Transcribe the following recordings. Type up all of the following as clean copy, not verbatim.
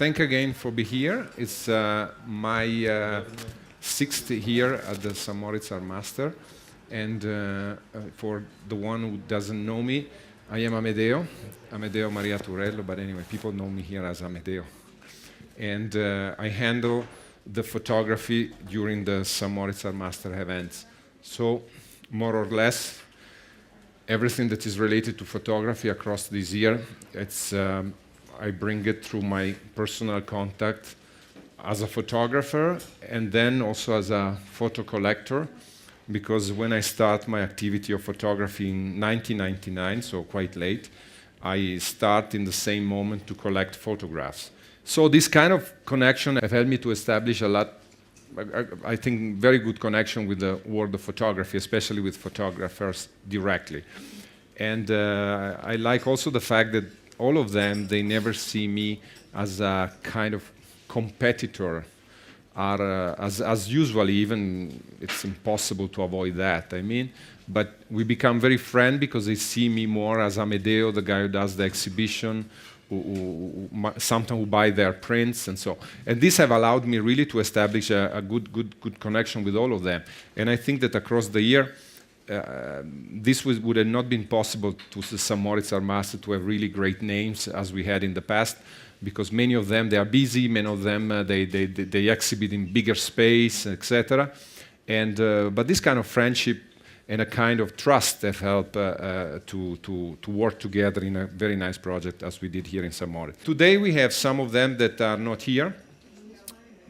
thank again for being here. It's my sixth year at the St. Moritz Art Master. And for the one who doesn't know me, I am Amedeo Maria Turello, but anyway, people know me here as Amedeo. And I handle the photography during the St. Moritz Art Master events. So, more or less, everything that is related to photography across this year, it's, I bring it through my personal contact as a photographer and then also as a photo collector, because when I start my activity of photography in 1999, so quite late, I start in the same moment to collect photographs. So this kind of connection have helped me to establish a lot, I think, very good connection with the world of photography, especially with photographers directly. And I like also the fact that all of them, they never see me as a kind of competitor, or as usually, even it's impossible to avoid that, I mean. But we become very friends because they see me more as Amedeo, the guy who does the exhibition, sometimes who buy their prints and so. And this have allowed me really to establish a good connection with all of them. And I think that across the year, this would have not been possible to the St. Moritz Art Master to have really great names as we had in the past, because many of them, they are busy, many of them, they exhibit in bigger space, etc. And, but this kind of friendship and a kind of trust have helped to work together in a very nice project as we did here in St. Moritz. Today we have some of them that are not here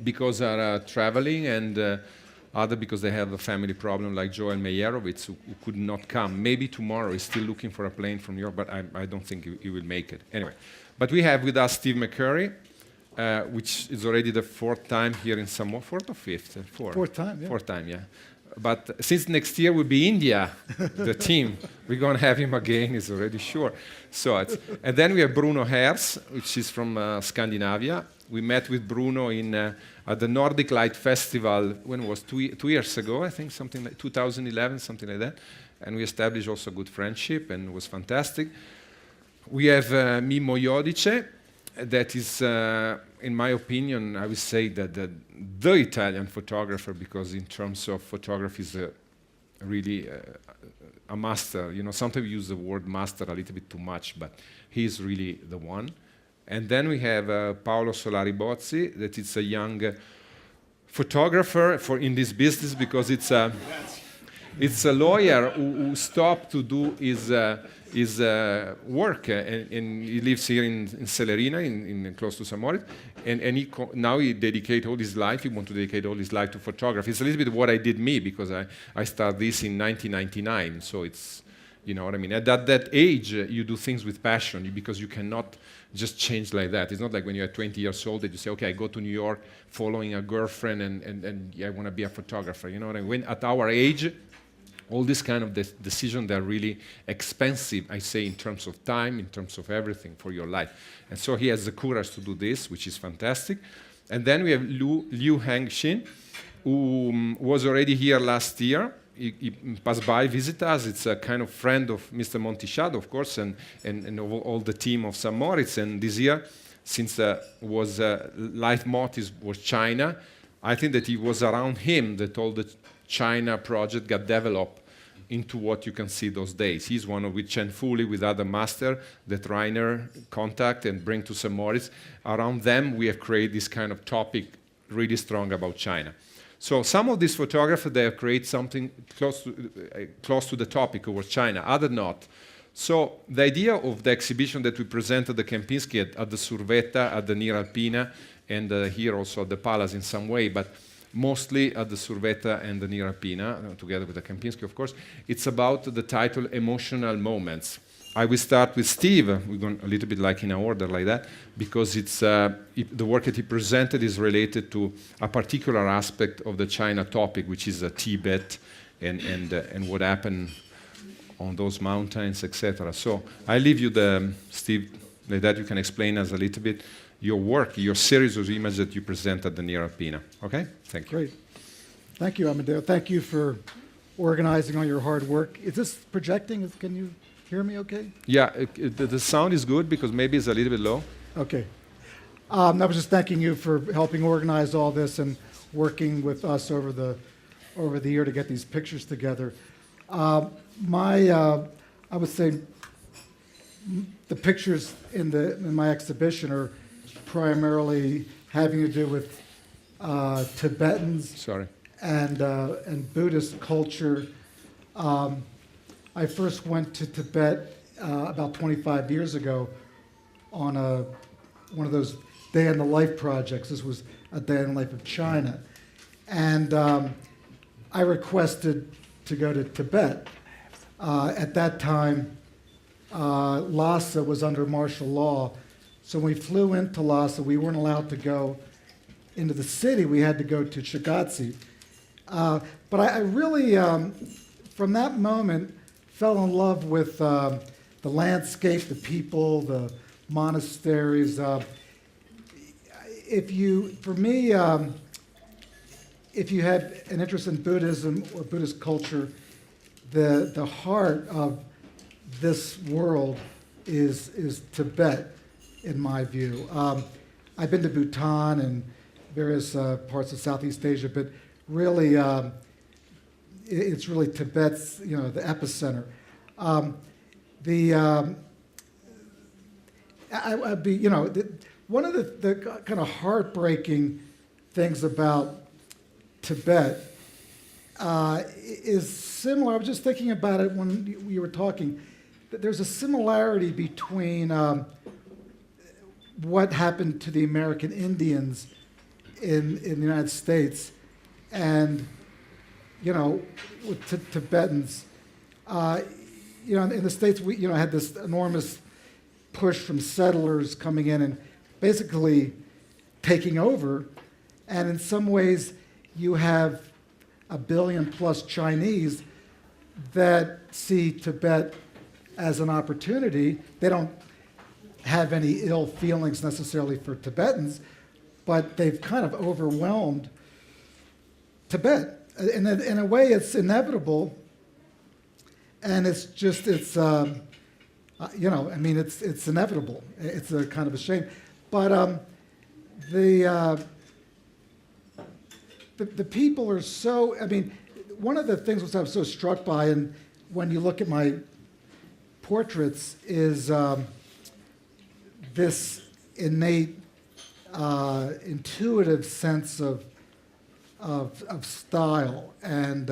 because they are traveling, and other because they have a family problem, like Joel Meyerowitz, who could not come. Maybe tomorrow. He's still looking for a plane from Europe, but I don't think he will make it. Anyway, but we have with us Steve McCurry, which is already the fourth time here in St. Moritz. Fourth or fifth? Fourth time, yeah. Fourth time, yeah. But since next year will be India, the team, we're going to have him again, it's already sure. So and then we have Bruno Hers, which is from Scandinavia. We met with Bruno at the Nordic Light Festival, when it was 2 years ago, I think, something like 2011, something like that. And we established also a good friendship, and it was fantastic. We have Mimmo Jodice, that is, in my opinion, I would say that the Italian photographer, because in terms of photography is really a master. You know, sometimes we use the word master a little bit too much, but he's really the one. And then we have Paolo Solari Bozzi, that is a young photographer in this business, because it's a lawyer who stopped to do his work, and he lives here in Celerina, in close to St. Moritz, and now he dedicates all his life. He wants to dedicate all his life to photography. It's a little bit what I did me, because I started this in 1999. So it's, you know what I mean. At that age, you do things with passion, because you cannot just change like that. It's not like when you're 20 years old that you say, okay, I go to New York following a girlfriend and I want to be a photographer. You know what I mean? When at our age, all this kind of decisions, they're really expensive, I say, in terms of time, in terms of everything for your life. And so he has the courage to do this, which is fantastic. And then we have Liu Hengxin, who was already here last year. He passed by, visited us. It's a kind of friend of Mr. Montishado, of course, and all the team of St. Moritz. And this year, since leitmotiv was China, I think that it was around him that all the China project got developed into what you can see those days. He's one of which Chen Fuli with other master that Rainer contact and bring to St. Moritz. Around them, we have created this kind of topic really strong about China. So some of these photographers, they have created something close to the topic over China, other not. So the idea of the exhibition that we presented at the Kempinski at the Survetta, at the Near Alpina, and here also at the Palace in some way, but mostly at the Survetta and the Near Alpina, together with the Kempinski, of course. It's about the title Emotional Moments. I will start with Steve. We're going a little bit like in an order like that, because it's the work that he presented is related to a particular aspect of the China topic, which is Tibet and what happened on those mountains, etc. So I leave you Steve, like that you can explain us a little bit your work, your series of images that you present at the Near Alpina. Okay? Thank you. Great. Thank you, Amedeo. Thank you for organizing all your hard work. Is this projecting? Can you hear me okay? Yeah, the sound is good because maybe it's a little bit low. Okay. I was just thanking you for helping organize all this and working with us over the year to get these pictures together. I would say the pictures in my exhibition are primarily having to do with Tibetans Sorry. and Buddhist culture. I first went to Tibet about 25 years ago on one of those day in the life projects. This was a day in the life of China. And I requested to go to Tibet. At that time, Lhasa was under martial law. So when we flew into Lhasa, we weren't allowed to go into the city. We had to go to Shigatse. But I really, from that moment, fell in love with the landscape, the people, the monasteries. If you have an interest in Buddhism or Buddhist culture, the heart of this world is Tibet, in my view. I've been to Bhutan and various parts of Southeast Asia, but really, it's really Tibet's, the epicenter. One of the kind of heartbreaking things about Tibet is similar. I was just thinking about it when you were talking. That there's a similarity between what happened to the American Indians in the United States and, with Tibetans. In the States, we had this enormous push from settlers coming in and basically taking over. And in some ways, you have 1 billion plus Chinese that see Tibet as an opportunity. They don't have any ill feelings necessarily for Tibetans, but they've kind of overwhelmed Tibet. In a way, it's inevitable, and it's inevitable. It's a kind of a shame. But the people are so, one of the things which I was so struck by, and when you look at my portraits, is this innate, intuitive sense of style, and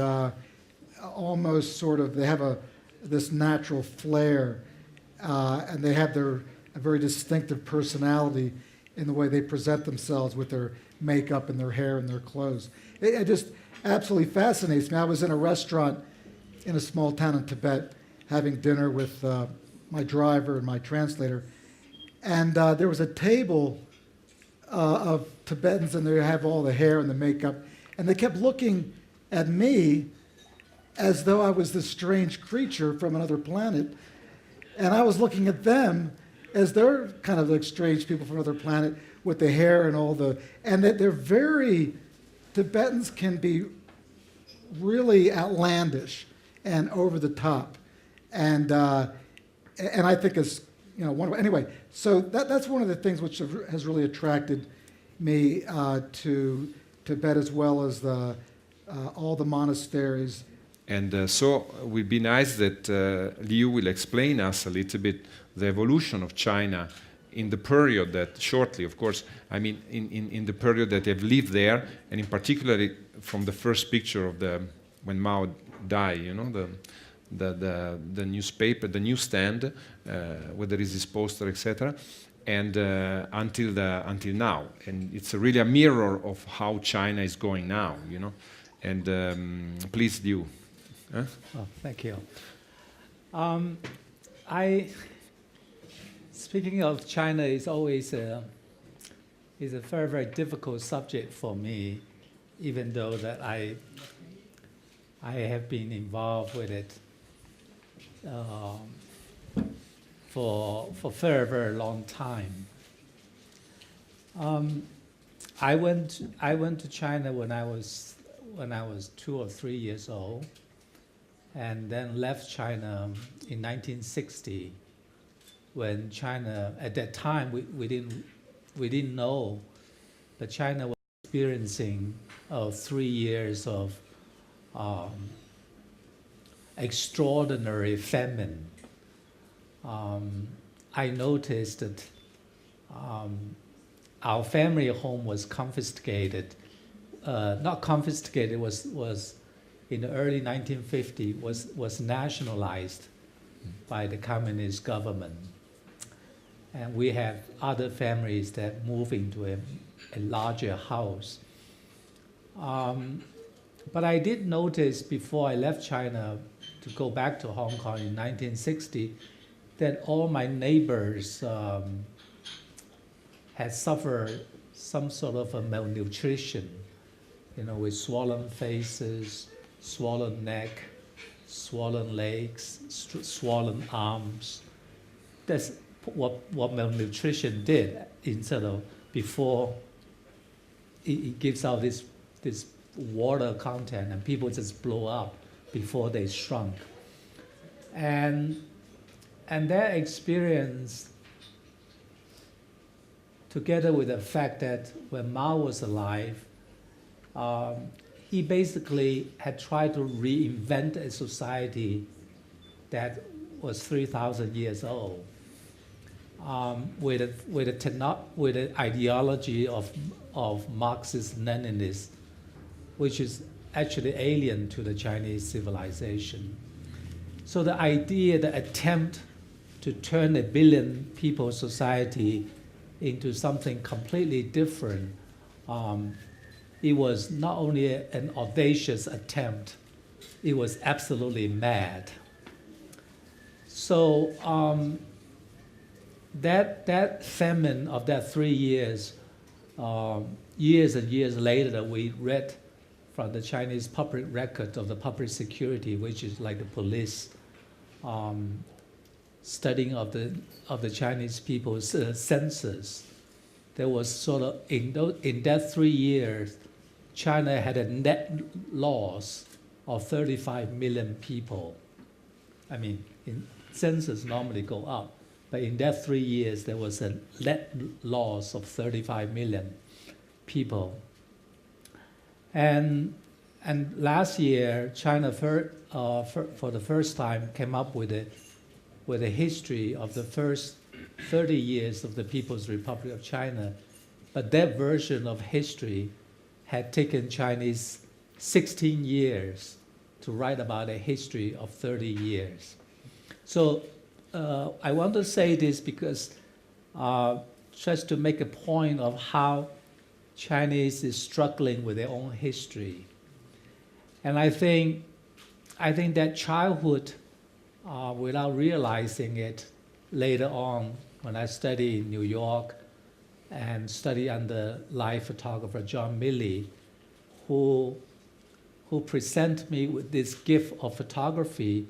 almost sort of, they have this natural flair, and they have a very distinctive personality in the way they present themselves with their makeup and their hair and their clothes. It just absolutely fascinates me. I was in a restaurant in a small town in Tibet having dinner with my driver and my translator, and there was a table of Tibetans, and they have all the hair and the makeup, and they kept looking at me as though I was this strange creature from another planet, and I was looking at them as they're kind of like strange people from another planet with the hair and and that Tibetans can be really outlandish and over the top, and I think it's wonderful. Anyway, so that's one of the things which has really attracted me to Tibet, as well as all the monasteries. And so it would be nice that Liu will explain us a little bit the evolution of China in the period that, shortly, of course, in the period that they've lived there, and in particular from the first picture of when Mao died, the newspaper, the newsstand, where there is this poster, etc., and until now, and it's really a mirror of how China is going now, And please, Liu. Huh? Oh, thank you. Speaking of China, is always a very, very difficult subject for me, even though that I have been involved with it for very, very long time. I went to China when I was 2 or 3 years old, and then left China in 1960, when China, at that time, we didn't we didn't know that China was experiencing 3 years of extraordinary famine. I noticed that our family home was confiscated. Not confiscated, was in the early 1950s, was nationalized by the communist government. And we have other families that move into a larger house. But I did notice before I left China to go back to Hong Kong in 1960 that all my neighbors had suffered some sort of a malnutrition, with swollen faces, swollen neck, swollen legs, swollen arms. That's what malnutrition did. Instead of before, it gives out this water content, and people just blow up before they shrunk. And that experience, together with the fact that when Mao was alive, he basically had tried to reinvent a society that was 3,000 years old, with the ideology of Marxist-Leninists, which is actually alien to the Chinese civilization. So the idea, the attempt to turn a billion people society into something completely different, it was not only an audacious attempt, it was absolutely mad. So that famine of that 3 years, years and years later, that we read from the Chinese public record of the public security, which is like the police studying of the Chinese people's census. There was sort of in that 3 years, China had a net loss of 35 million people. I mean, census normally go up, but in that 3 years, there was a net loss of 35 million people. And last year, China for the first time came up with a history of the first 30 years of the People's Republic of China. But that version of history had taken Chinese 16 years to write about a history of 30 years. So I want to say this because just to make a point of how Chinese is struggling with their own history. And I think that childhood, without realizing it, later on when I studied in New York and studied under live photographer John Milley, who presented me with this gift of photography,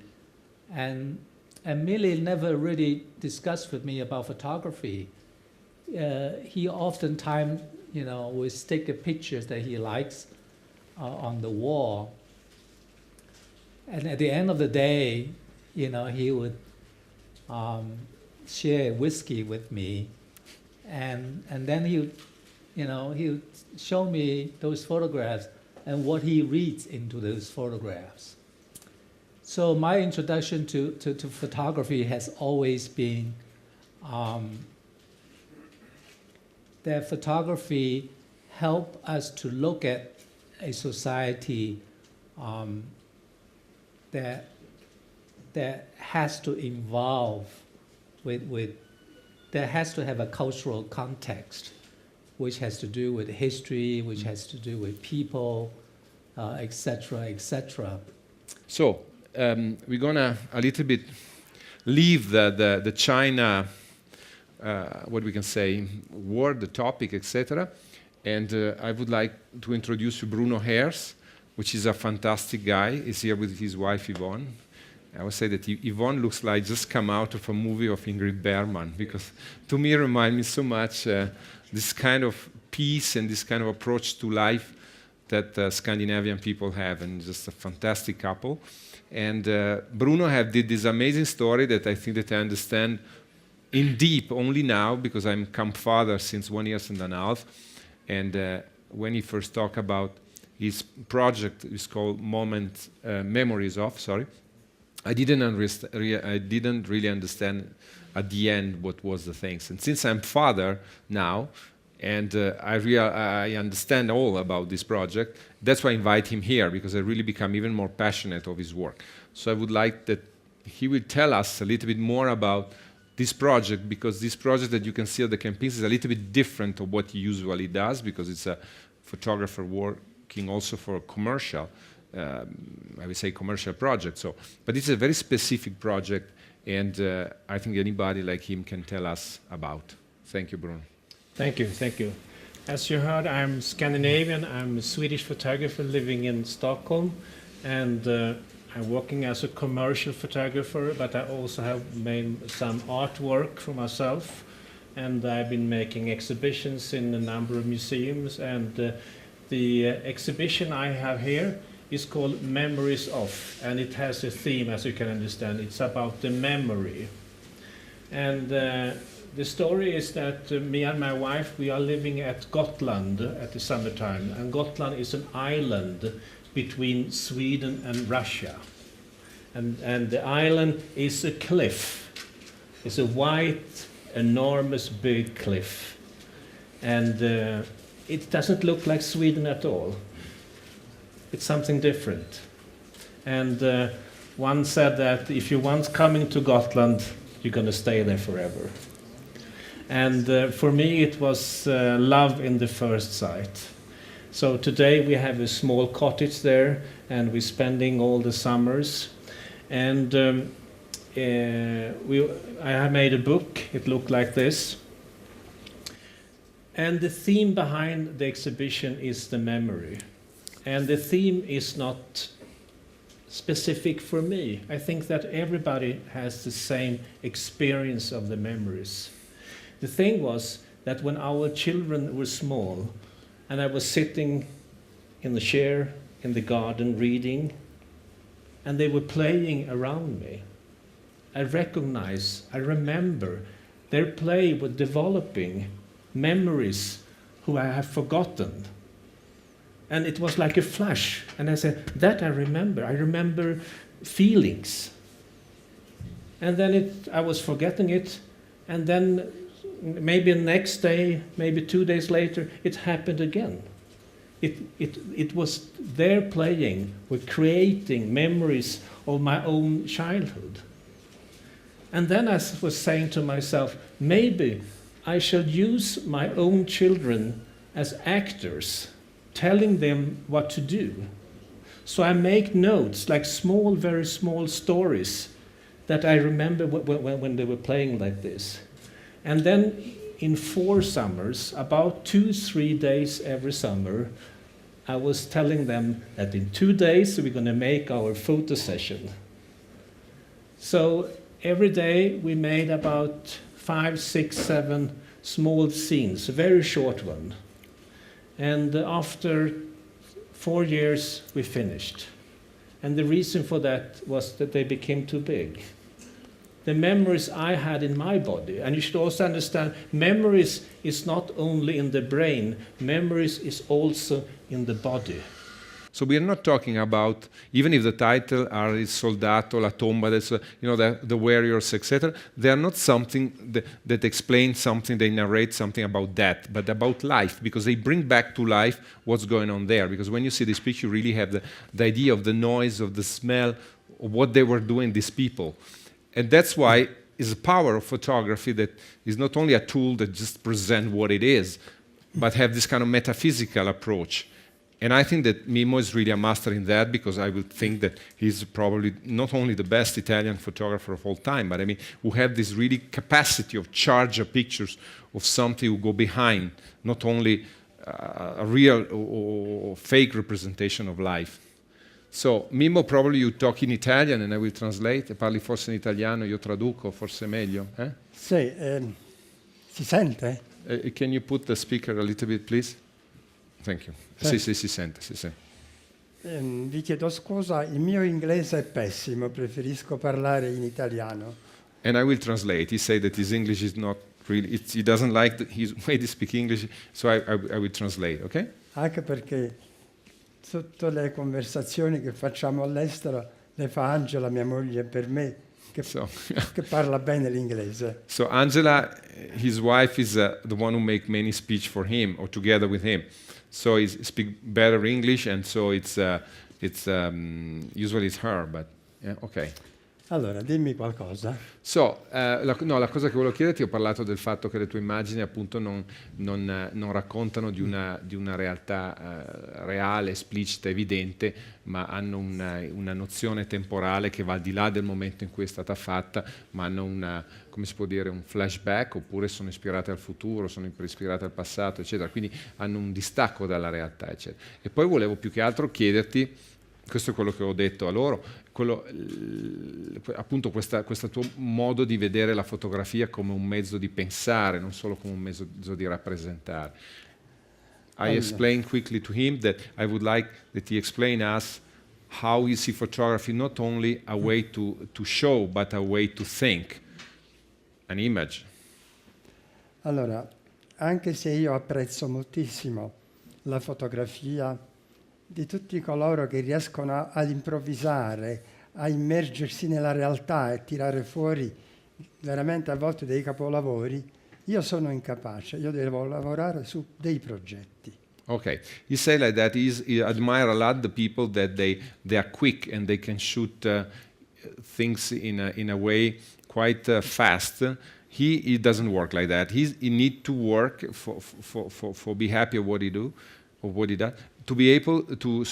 and Milley never really discussed with me about photography. He oftentimes, would stick a pictures that he likes on the wall, and at the end of the day, he would share whiskey with me, and then he would show me those photographs and what he reads into those photographs. So my introduction to photography has always been that photography helped us to look at a society that has to involve that has to have a cultural context, which has to do with history, which has to do with people, etc., etc. So we're gonna a little bit leave the China, what we can say, word, the topic, etc. And I would like to introduce you Bruno Hers, which is a fantastic guy. He's here with his wife Yvonne. I would say that Yvonne looks like just come out of a movie of Ingrid Bergman, because to me it reminds me so much this kind of peace and this kind of approach to life that Scandinavian people have, and just a fantastic couple. And Bruno did this amazing story that I think that I understand in deep only now because I'm come father since 1 year and a half. And when he first talked about his project, is called Memories of, sorry, I didn't really understand at the end what was the things. And since I'm father now, and I understand all about this project, that's why I invite him here, because I really become even more passionate of his work. So I would like that he will tell us a little bit more about this project, because this project that you can see at the campaigns is a little bit different of what he usually does, because it's a photographer working also for a commercial, I would say commercial project. So, but it's a very specific project, and I think anybody like him can tell us about. Thank you, Bruno. Thank you, thank you. As you heard, I'm Scandinavian. I'm a Swedish photographer living in Stockholm, and I'm working as a commercial photographer, but I also have made some artwork for myself, and I've been making exhibitions in a number of museums, and the exhibition I have here is called Memories of, and it has a theme, as you can understand. It's about the memory. And the story is that me and my wife, we are living at Gotland at the summertime, and Gotland is an island between Sweden and Russia. And the island is a cliff. It's a white, enormous, big cliff. And it doesn't look like Sweden at all. It's something different. And one said that if you're once coming to Gotland, you're going to stay there forever. And for me, it was love in the first sight. So today we have a small cottage there, and we're spending all the summers. And I have made a book. It looked like this. And the theme behind the exhibition is the memory. And the theme is not specific for me. I think that everybody has the same experience of the memories. The thing was that when our children were small, and I was sitting in the chair in the garden reading, and they were playing around me, I remember their play was developing memories who I have forgotten. And it was like a flash. And I said, that I remember feelings. And then I was forgetting it, and then maybe the next day, maybe 2 days later, it happened again. It was their playing, with creating memories of my own childhood. And then I was saying to myself, maybe I shall use my own children as actors, telling them what to do. So I make notes, like small, very small stories that I remember when they were playing like this. And then in 4 summers, about 2-3 days every summer, I was telling them that in 2 days we're going to make our photo session. So every day we made about 5, 6, 7 small scenes, a very short one. And after 4 years we finished. And the reason for that was that they became too big. The memories I had in my body, and you should also understand, memories is not only in the brain, memories is also in the body. So we are not talking about, even if the title are Il Soldato, La Tomba, that's, the warriors, etc., they are not something that explain something, they narrate something about that, but about life, because they bring back to life what's going on there. Because when you see this picture, you really have the idea of the noise, of the smell, of what they were doing, these people. And that's why it's the power of photography that is not only a tool that just presents what it is, but have this kind of metaphysical approach. And I think that Mimmo is really a master in that, because I would think that he's probably not only the best Italian photographer of all time, but I mean, who have this really capacity of charge of pictures of something who go behind, not only a real or fake representation of life. So, Mimmo, probably you talk in Italian and I will translate. Parli forse in italiano, io traduco, forse meglio. Sì, si sente? Can you put the speaker a little bit, please? Thank you. Sì, si sente, si sente. Vi chiedo scusa, il mio inglese è pessimo, preferisco parlare in italiano. And I will translate. He said that his English is not really, he doesn't like his way to speak English, so I will translate, okay? Anche perché tutte le conversazioni che facciamo all'estero le fa Angela, mia moglie, per me, che, So, che parla bene l'inglese. so Angela, his wife, is the one who make many speech for him or together with him. So he speak better English, and so usually it's her, but yeah, okay. Allora, dimmi qualcosa. So, la cosa che volevo chiederti, ho parlato del fatto che le tue immagini appunto non raccontano di una realtà reale, esplicita, evidente, ma hanno una nozione temporale che va al di là del momento in cui è stata fatta, ma hanno come si può dire, un flashback, oppure sono ispirate al futuro, sono ispirate al passato, eccetera. Quindi hanno un distacco dalla realtà, eccetera. E poi volevo più che altro chiederti, questo è quello che ho detto a loro, appunto questo tuo modo di vedere la fotografia come un mezzo di pensare, non solo come un mezzo di rappresentare. I explained quickly to him that I would like that he explain us how you see photography not only a way to show, but a way to think, an image. Allora, anche se io apprezzo moltissimo la fotografia di tutti coloro che riescono ad improvvisare, a immergersi nella realtà e tirare fuori veramente a volte dei capolavori, io sono incapace, io devo lavorare su dei progetti. Okay, he said like that. He admire a lot the people that they are quick and they can shoot things in a way quite fast. He doesn't work like that. He need to work for be happy at what he do or what he does. To be able to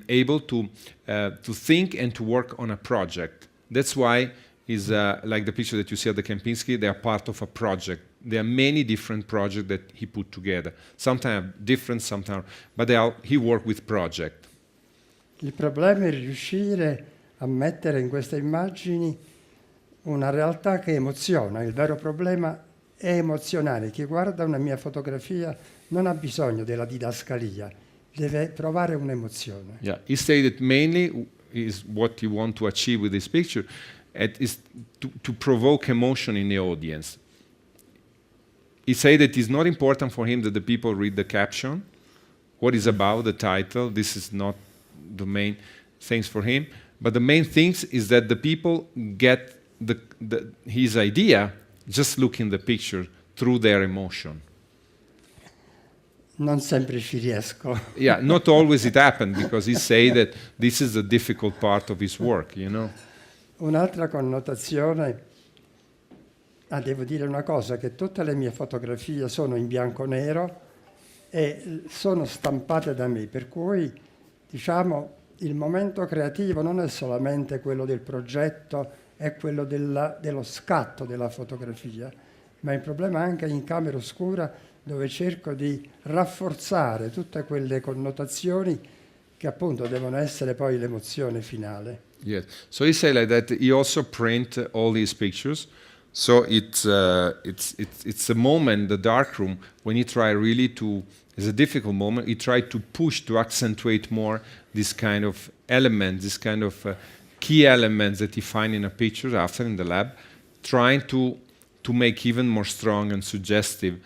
able to think and to work on a project. That's why is like the picture that you see at the Kempinski. They are part of a project. There are many different projects that he put together. Sometimes different, sometimes, but he work with project. Il problema è riuscire a mettere in queste immagini una realtà che emoziona. Il vero problema è emozionare. Chi guarda una mia fotografia non ha bisogno della didascalia, deve provare un'emozione. Yeah, he said that mainly is what you want to achieve with this picture, is to provoke emotion in the audience. He said that it's not important for him that the people read the caption, what is about the title. This is not the main things for him, but the main things is that the people get his idea just looking the picture through their emotion. Non sempre ci riesco. Yeah, not always it happened, because he say that this is the difficult part of his work, you know. Un'altra connotazione, devo dire una cosa, che tutte le mie fotografie sono in bianco e nero e sono stampate da me, per cui diciamo il momento creativo non è solamente quello del progetto, è quello dello scatto della fotografia, ma il problema è anche in camera oscura, dove cerco di rafforzare tutte quelle connotazioni che appunto devono essere poi l'emozione finale. Yes. So he said like that. He also print all these pictures. So it's a moment, the dark room, when he try really to. It's a difficult moment. He tried to push, to accentuate more this kind of elements, this kind of key elements that he find in a picture after in the lab, trying to make even more strong and suggestive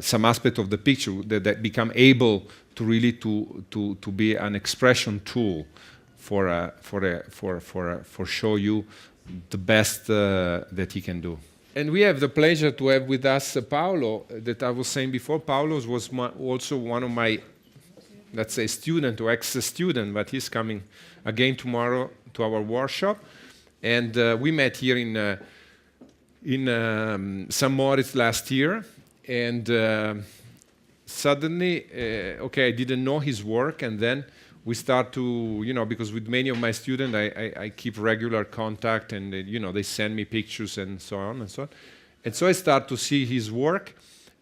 some aspect of the picture that become able to really to be an expression tool for show you the best that he can do. And we have the pleasure to have with us Paolo, that I was saying before. Paolo was also one of my, let's say, student or ex-student, but he's coming again tomorrow to our workshop. And we met here in St. Moritz last year. And suddenly, I didn't know his work, and then we start to, because with many of my students, I keep regular contact, and they send me pictures and so on and so on. And so I start to see his work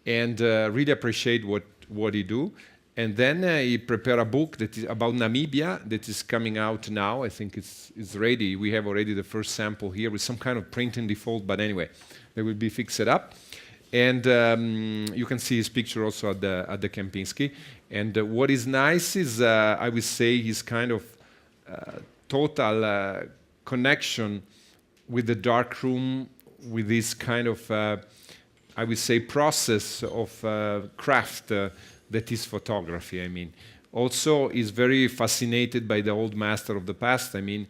and really appreciate what he do. And then he prepared a book that is about Namibia that is coming out now. I think it's ready. We have already the first sample here with some kind of printing default, but anyway, they will be fixed up. And you can see his picture also at the Kempinski. And what is nice is, I would say, his kind of total connection with the dark room, with this kind of, I would say, process of craft that is photography. I mean, also is very fascinated by the old master of the past. I mean,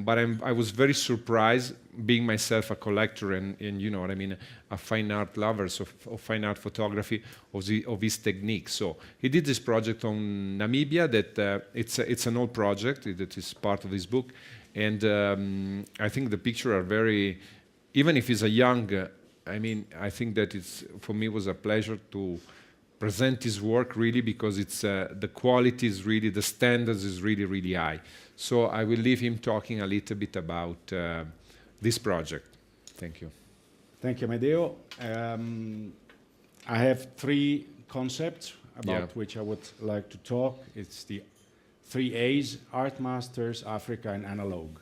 but I was very surprised, being myself a collector and you know what I mean, a fine art lover of fine art photography, of his technique. So he did this project on Namibia that it's an old project that is part of his book. And I think the pictures are very, even if he's a young, I mean, I think that it's, for me, was a pleasure to present his work really, because it's the quality is really, the standards is really, really high. So I will leave him talking a little bit about this project. Thank you. Thank you, Amedeo. I have 3 concepts about which I would like to talk. It's the 3 A's: Art Masters, Africa, and Analog.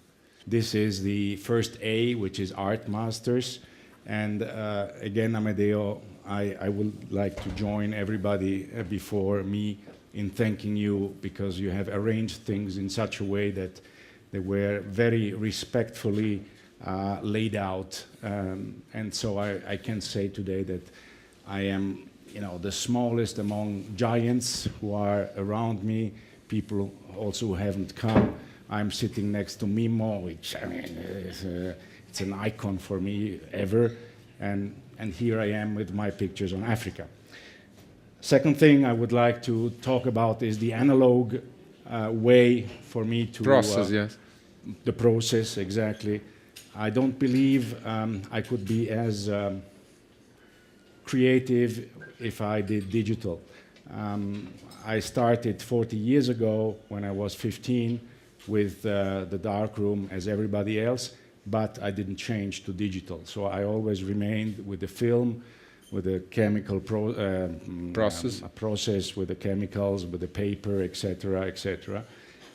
This is the first A, which is Art Masters. And again, Amedeo, I would like to join everybody before me in thanking you, because you have arranged things in such a way that they were very respectfully laid out. And so I can say today that I am, you know, the smallest among giants who are around me, people also who haven't come. I'm sitting next to Mimo, which, I mean, it's an icon for me ever. And here I am with my pictures on Africa. Second thing I would like to talk about is the analog way for me to... Process, yes. The process, exactly. I don't believe I could be as creative if I did digital. I started 40 years ago when I was 15 with the darkroom as everybody else, but I didn't change to digital. So I always remained with the film, with the chemical process, with the chemicals, with the paper, etc., etc.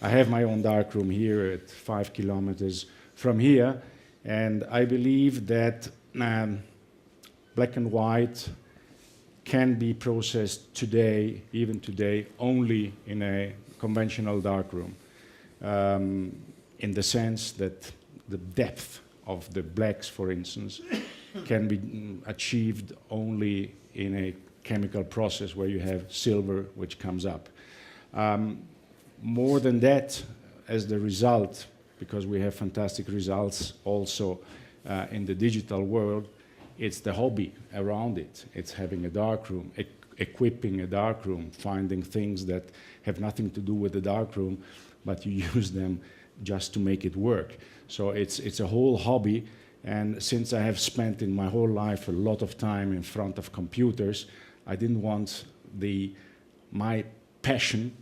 I have my own darkroom here at 5 kilometers from here, and I believe that black and white can be processed today, even today, only in a conventional darkroom, in the sense that the depth of the blacks, for instance, can be achieved only in a chemical process where you have silver which comes up. More than that, as the result, because we have fantastic results also in the digital world, it's the hobby around it. It's having a darkroom, equipping a darkroom, finding things that have nothing to do with the darkroom, but you use them just to make it work. So it's a whole hobby, and since I have spent in my whole life a lot of time in front of computers, I didn't want my passion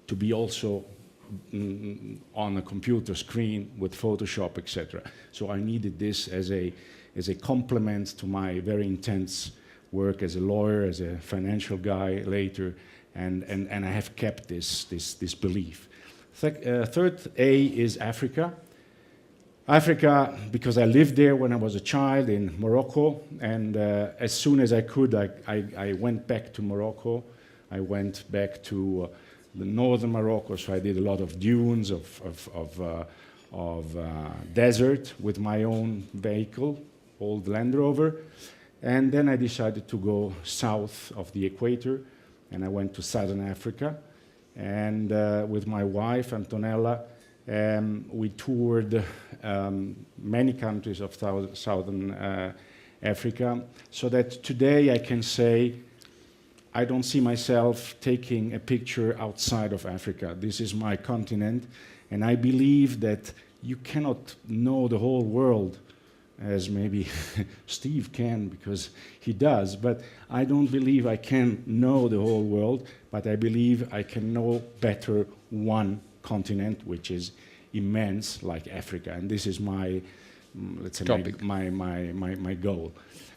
to be also on a computer screen with Photoshop, etc. So I needed this as a complement to my very intense work as a lawyer, as a financial guy later, and I have kept this belief. Third A is Africa. Africa, because I lived there when I was a child in Morocco, and as soon as I could, I went back to Morocco. I went back to the northern Morocco, so I did a lot of dunes, of desert with my own vehicle, old Land Rover. And then I decided to go south of the equator, and I went to southern Africa. And with my wife, Antonella, we toured many countries of southern Africa, so that today I can say I don't see myself taking a picture outside of Africa. This is my continent, and I believe that you cannot know the whole world as maybe Steve can, because he does, but I don't believe I can know the whole world, but I believe I can know better one continent, which is immense, like Africa, and this is my, let's say, my goal.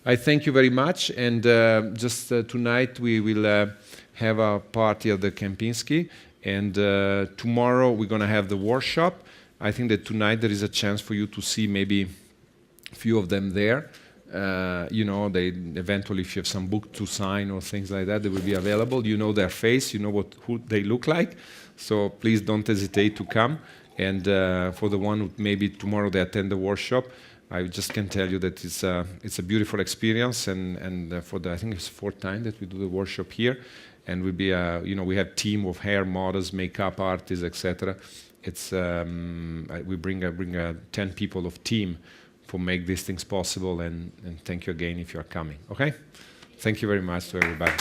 I thank you very much, and just tonight we will have a party at the Kempinski, and tomorrow we're going to have the workshop. I think that tonight there is a chance for you to see maybe a few of them there. You know, they eventually, if you have some book to sign or things like that, they will be available. You know their face, you know who they look like, so please don't hesitate to come. And for the one who maybe tomorrow they attend the workshop, I just can tell you that it's a beautiful experience, and for the, I think it's 4th time that we do the workshop here, and we'll be we have team of hair models, makeup artists, etc. It's we bring a 10 people of team for make these things possible, and thank you again if you are coming. Okay, thank you very much to everybody.